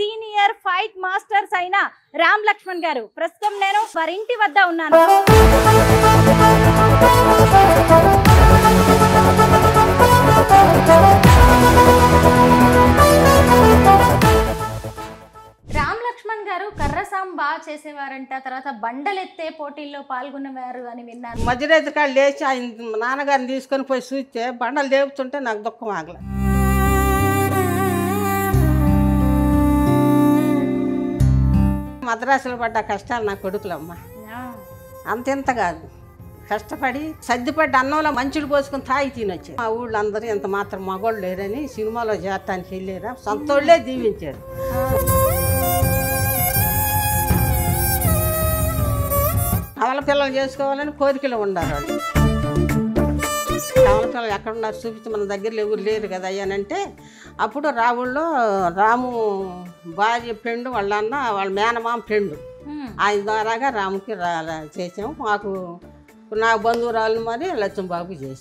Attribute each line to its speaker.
Speaker 1: Senior fight masters అయిన రామ్ లక్ష్మణ్ గారు ప్రస్తుతం నేను వారి ఇంటి వద్ద ఉన్నాను. రామ్ లక్ష్మణ్ గారు కర్రసాం బాగా చేసేవారంట, తర్వాత బండలెత్తే పోటీల్లో పాల్గొనేవారు అని విన్నాను.
Speaker 2: మధ్యరేతి కాళ్ళు లేచి ఆయన నాన్నగారిని తీసుకొని పోయి చూస్తే బండలు లేపుతుంటే నాకు దుఃఖం ఆగల. మద్రాసులో పడ్డ కష్టాలు నా కొడుకులమ్మ అంతెంత కాదు, కష్టపడి సర్దిపడ్డ అన్నంలో మంచులు పోసుకొని తాగి తినొచ్చారు. మా ఊళ్ళో అందరూ ఎంత మాత్రం మగోళ్ళు లేరని సినిమాలో చేరటానికి వెళ్ళారా, సొంతోళ్ళే దీవించారు. కవల పిల్లలు చేసుకోవాలని కోరికలు ఉండాలి వాళ్ళు. కవల పిల్లలు ఎక్కడున్నారు చూపించి మన దగ్గరలో ఎవరు లేరు కదా అయ్యానంటే అప్పుడు రావుల్లో రాము భార్య ఫ్రెండ్ వాళ్ళ అన్న వాళ్ళ మేనమామ ఫ్రెండ్ ఆయన ద్వారాగా రాముకి చేసాము. మాకు నా బంధువురాలు మరి లక్ష్మబాబు చేసాం.